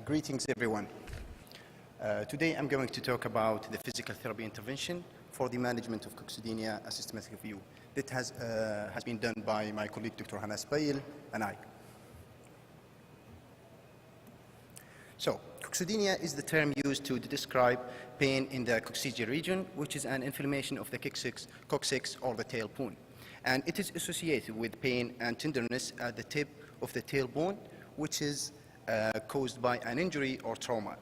Greetings, everyone. Today I'm going to talk about the physical therapy intervention for the management of Coccydynia, a systematic review that has been done by my colleague Dr. Hannah Spail and I. So, Coccydynia is the term used to describe pain in the coccygeal region, which is an inflammation of the coccyx or the tailbone. And it is associated with pain and tenderness at the tip of the tailbone, which is caused by an injury or trauma.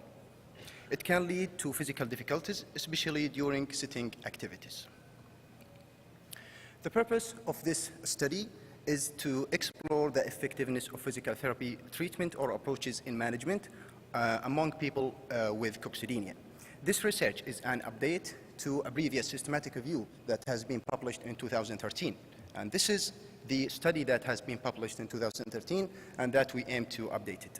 It can lead to physical difficulties, especially during sitting activities. The purpose of this study is to explore the effectiveness of physical therapy treatment or approaches in management among people with Coccydynia. This research is an update to a previous systematic review that has been published in 2013. And this is the study that has been published in 2013 and that we aim to update it.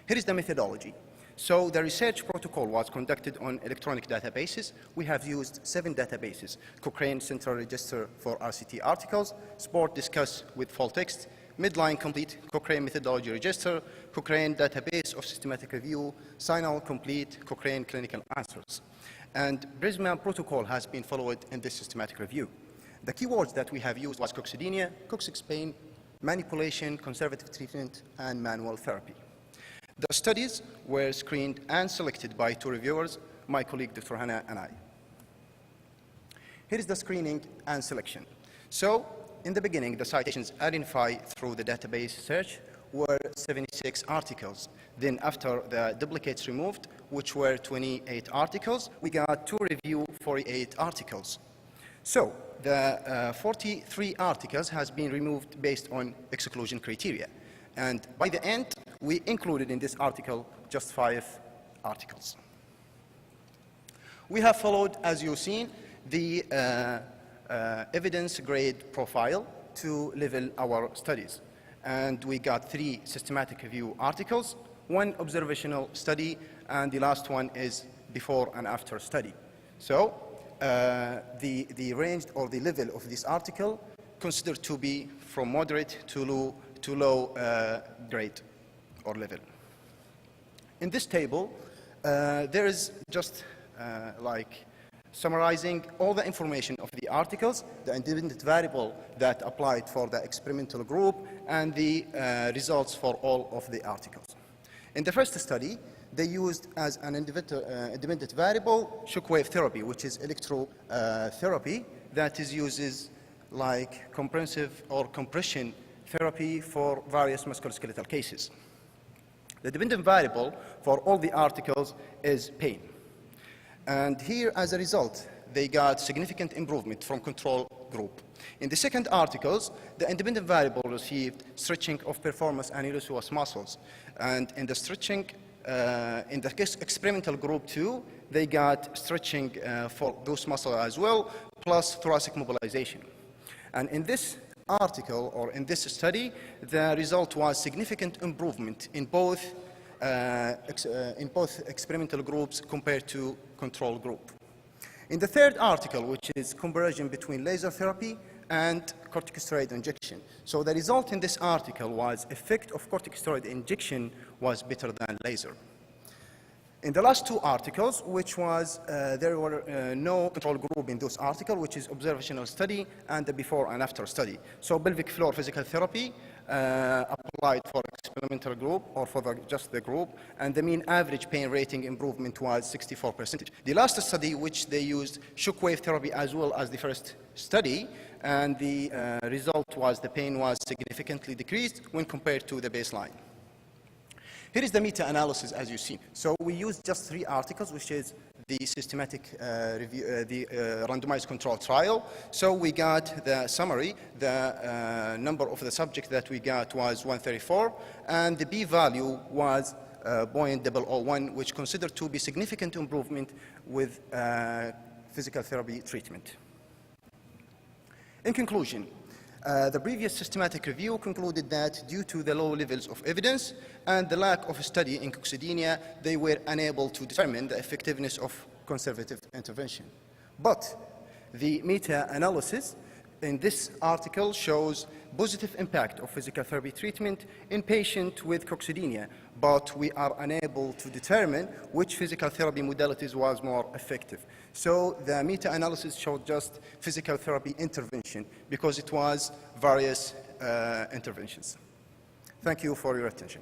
Here is the methodology. So the research protocol was conducted on electronic databases. We have used 7 databases: Cochrane Central Register for RCT articles, Sport Discuss with full text, Midline Complete, Cochrane Methodology Register, Cochrane Database of Systematic Review, Sinal Complete, Cochrane Clinical Answers. And Prisma protocol has been followed in this systematic review. The keywords that we have used was Coccydynia, coccyx pain, manipulation, conservative treatment, and manual therapy. The studies were screened and selected by 2 reviewers, my colleague Dr. Hannah and I. Here is the screening and selection. So, in the beginning, the citations identified through the database search were 76 articles. Then after the duplicates removed, which were 28 articles, we got to review 48 articles. So, the 43 articles has been removed based on exclusion criteria. And by the end, we included in this article just 5 articles. We have followed, as you've seen, the evidence grade profile to level our studies. And we got 3 systematic review articles, 1 observational study, and the last one is before and after study. So the range or the level of this article considered to be from moderate to low grade or level. In this table, there is just like summarizing all the information of the articles, the independent variable that applied for the experimental group, and the results for all of the articles. In the first study, they used as an independent variable shockwave therapy, which is electrotherapy that uses like comprehensive or compression therapy for various musculoskeletal cases. The dependent variable for all the articles is pain. And here, as a result, they got significant improvement from control group. In the second articles, the independent variable received stretching of performance and iliopsoas muscles. And in the stretching, in the experimental group 2, they got stretching for those muscles as well, plus thoracic mobilization. And in this article, or in this study, the result was significant improvement in both experimental groups compared to control group. In the third article, which is comparison between laser therapy and corticosteroid injection. So the result in this article was effect of corticosteroid injection was better than laser. In the last 2 articles, which was, there were no control group in those articles, which is observational study and the before and after study. So pelvic floor physical therapy applied for experimental group or for just the group, and the mean average pain rating improvement was 64%. The last study, which they used shockwave therapy as well as the first study, and the result was the pain was significantly decreased when compared to the baseline. Here is the meta-analysis, as you see. So we used just 3 articles, which is the systematic review, the randomized control trial. So we got the summary. The number of the subjects that we got was 134, and the p-value was 0.001, which considered to be significant improvement with physical therapy treatment. In conclusion, the previous systematic review concluded that due to the low levels of evidence and the lack of study in Coccydynia, they were unable to determine the effectiveness of conservative intervention. But the meta-analysis in this article shows positive impact of physical therapy treatment in patients with coccydynia, but we are unable to determine which physical therapy modalities was more effective. So the meta-analysis showed just physical therapy intervention because it was various interventions. Thank you for your attention.